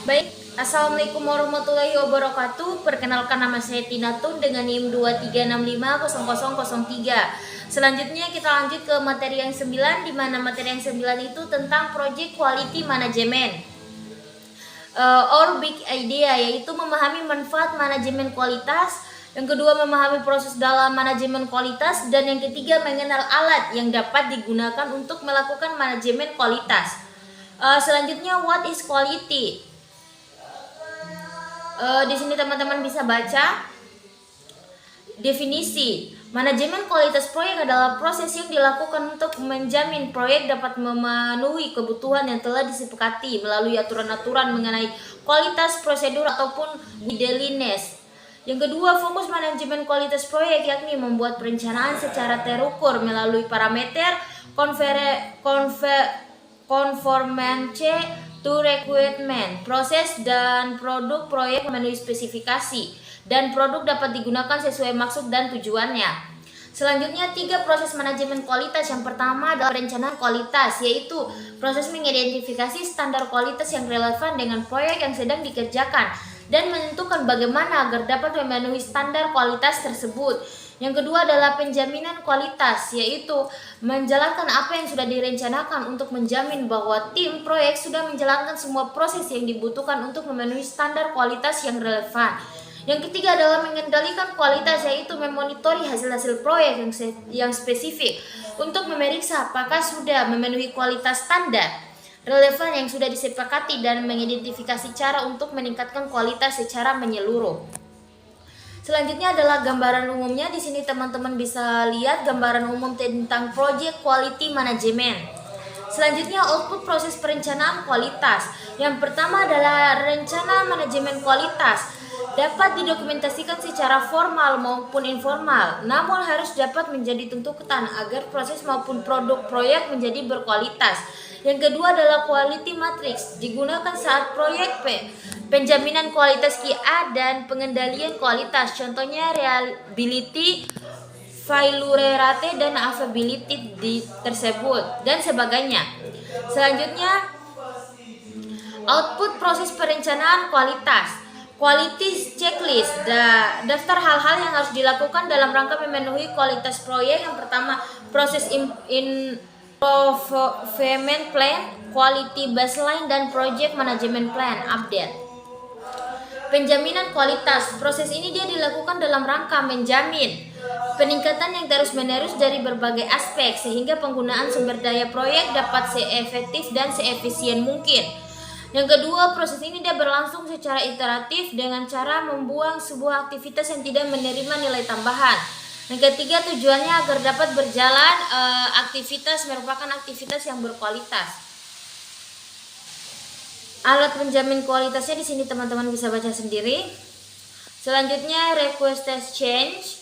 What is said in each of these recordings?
Baik, Assalamualaikum warahmatullahi wabarakatuh. Perkenalkan, nama saya Tina Tun dengan NIM 23650003. Selanjutnya kita lanjut ke materi yang 9, di mana materi yang 9 itu tentang Project Quality Management. Or big idea, yaitu memahami manfaat manajemen kualitas. Yang kedua, memahami proses dalam manajemen kualitas. Dan yang ketiga, mengenal alat yang dapat digunakan untuk melakukan manajemen kualitas. Selanjutnya, what is quality? Di sini teman-teman bisa baca definisi. Manajemen kualitas proyek adalah proses yang dilakukan untuk menjamin proyek dapat memenuhi kebutuhan yang telah disepakati melalui aturan-aturan mengenai kualitas, prosedur, ataupun orderliness. Yang kedua, fokus manajemen kualitas proyek yakni membuat perencanaan secara terukur melalui parameter conformance to requirement. Proses dan produk proyek memenuhi spesifikasi dan produk dapat digunakan sesuai maksud dan tujuannya. Selanjutnya, 3 proses manajemen kualitas. Yang pertama adalah perencanaan kualitas, yaitu proses mengidentifikasi standar kualitas yang relevan dengan proyek yang sedang dikerjakan dan menentukan bagaimana agar dapat memenuhi standar kualitas tersebut. Yang kedua adalah penjaminan kualitas, yaitu menjalankan apa yang sudah direncanakan untuk menjamin bahwa tim proyek sudah menjalankan semua proses yang dibutuhkan untuk memenuhi standar kualitas yang relevan. Yang ketiga adalah mengendalikan kualitas, yaitu memonitori hasil-hasil proyek yang spesifik untuk memeriksa apakah sudah memenuhi kualitas standar relevan yang sudah disepakati dan mengidentifikasi cara untuk meningkatkan kualitas secara menyeluruh. Selanjutnya adalah gambaran umumnya. Di sini teman-teman bisa lihat gambaran umum tentang Project Quality Management. Selanjutnya, output proses perencanaan kualitas. Yang pertama adalah rencana manajemen kualitas. Dapat didokumentasikan secara formal maupun informal, namun harus dapat menjadi tuntutan agar proses maupun produk proyek menjadi berkualitas. Yang kedua adalah quality matrix, digunakan saat proyek penjaminan kualitas QA dan pengendalian kualitas. Contohnya reliability, failure rate, dan availability tersebut dan sebagainya. Selanjutnya, output proses perencanaan kualitas. Quality checklist, daftar hal-hal yang harus dilakukan dalam rangka memenuhi kualitas proyek. Yang pertama, proses improvement plan, quality baseline, dan project management plan update. Penjaminan kualitas, proses ini dia dilakukan dalam rangka menjamin peningkatan yang terus-menerus dari berbagai aspek sehingga penggunaan sumber daya proyek dapat seefektif dan seefisien mungkin. Yang kedua, proses ini dia berlangsung secara iteratif dengan cara membuang sebuah aktivitas yang tidak menerima nilai tambahan. Yang ketiga, tujuannya agar dapat berjalan aktivitas merupakan aktivitas yang berkualitas. Alat penjamin kualitasnya di sini teman-teman bisa baca sendiri. Selanjutnya, request change,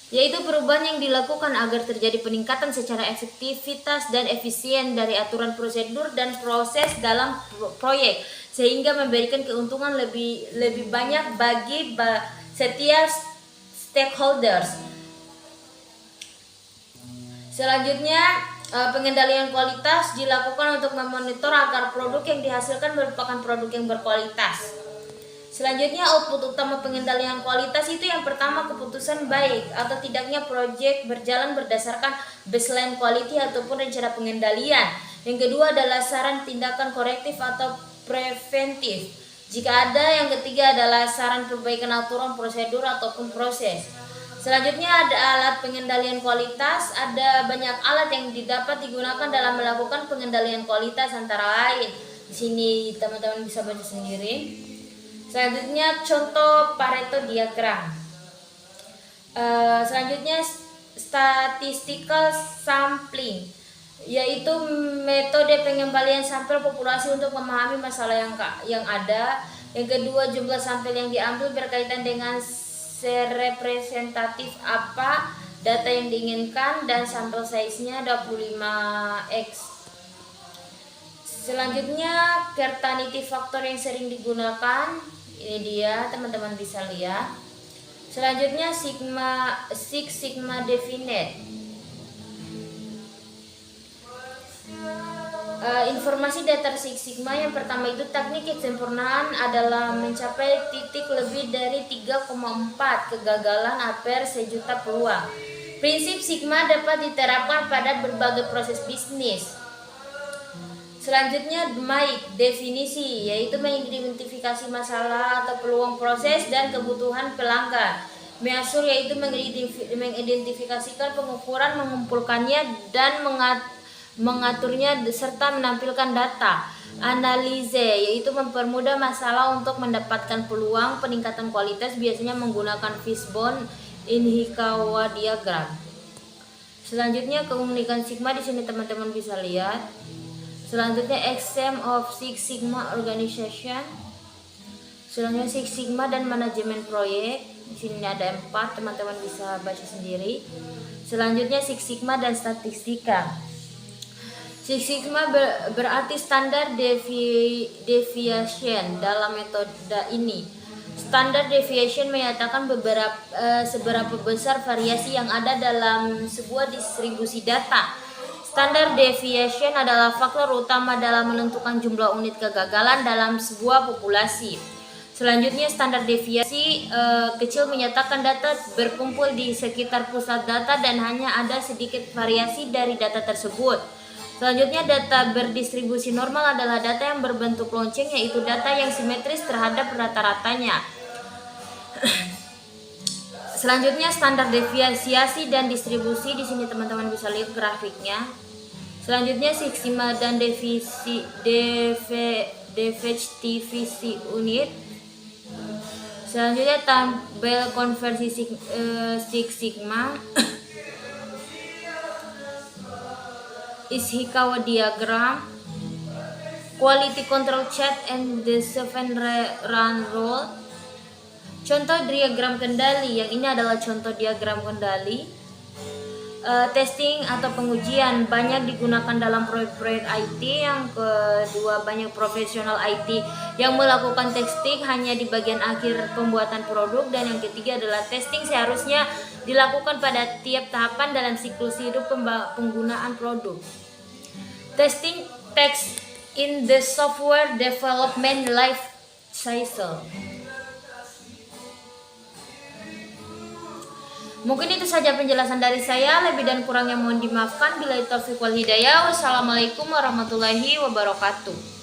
yaitu perubahan yang dilakukan agar terjadi peningkatan secara efektivitas dan efisien dari aturan prosedur dan proses dalam proyek sehingga memberikan keuntungan lebih banyak bagi setiap stakeholders. Selanjutnya, pengendalian kualitas dilakukan untuk memonitor agar produk yang dihasilkan merupakan produk yang berkualitas. Selanjutnya, output utama pengendalian kualitas itu yang pertama, keputusan baik atau tidaknya proyek berjalan berdasarkan baseline quality ataupun rencana pengendalian. Yang kedua adalah saran tindakan korektif atau preventif jika ada. Yang ketiga adalah saran perbaikan aturan, prosedur, ataupun proses. Selanjutnya ada alat pengendalian kualitas. Ada banyak alat yang dapat digunakan dalam melakukan pengendalian kualitas, antara lain di sini teman-teman bisa baca sendiri. Selanjutnya, contoh Pareto diagram. Selanjutnya, statistical sampling, yaitu metode pengembalian sampel populasi untuk memahami masalah yang ada. Yang kedua, jumlah sampel yang diambil berkaitan dengan serepresentatif apa data yang diinginkan dan sampel size-nya 25x. Selanjutnya, certainty factor yang sering digunakan. Ini dia, teman-teman bisa lihat. Selanjutnya, Six Sigma Definite. Informasi dasar Six Sigma yang pertama itu teknik kesempurnaan adalah mencapai titik lebih dari 3,4 kegagalan per sejuta peluang. Prinsip Sigma dapat diterapkan pada berbagai proses bisnis. Selanjutnya Mike, definisi, yaitu mengidentifikasi masalah atau peluang proses dan kebutuhan pelanggan. Measure, yaitu mengidentifikasikan pengukuran, mengumpulkannya dan mengaturnya serta menampilkan data. Analise, yaitu mempermudah masalah untuk mendapatkan peluang. Peningkatan kualitas biasanya menggunakan fishbone Ishikawa diagram. Selanjutnya komunikasi Sigma, di sini teman-teman bisa lihat. Selanjutnya exam of Six Sigma organization. Selanjutnya Six Sigma dan manajemen proyek. Di sini ada 4, teman-teman bisa baca sendiri. Selanjutnya Six Sigma dan statistika. Six Sigma berarti standar deviation dalam metode ini. Standard deviation menyatakan seberapa besar variasi yang ada dalam sebuah distribusi data. Standard deviation adalah faktor utama dalam menentukan jumlah unit kegagalan dalam sebuah populasi. Selanjutnya standar deviasi kecil menyatakan data berkumpul di sekitar pusat data dan hanya ada sedikit variasi dari data tersebut. Selanjutnya data berdistribusi normal adalah data yang berbentuk lonceng, yaitu data yang simetris terhadap rata-ratanya. Selanjutnya standar deviasi dan distribusi, di sini teman-teman bisa lihat grafiknya. Selanjutnya Six Sigma dan defectivity unit. Selanjutnya tabel konversi Six Sigma. Ishikawa diagram, quality control chart and the 7 run rule. Contoh diagram kendali, yang ini adalah contoh diagram kendali. Testing atau pengujian banyak digunakan dalam proyek-proyek IT. Yang kedua, banyak profesional IT yang melakukan testing hanya di bagian akhir pembuatan produk. Dan yang ketiga adalah testing seharusnya dilakukan pada tiap tahapan dalam siklus hidup penggunaan produk. Testing takes in the software development life cycle. Mungkin itu saja penjelasan dari saya. Lebih dan kurangnya mohon dimaafkan. Billahi taufiq wal hidayah. Wassalamualaikum warahmatullahi wabarakatuh.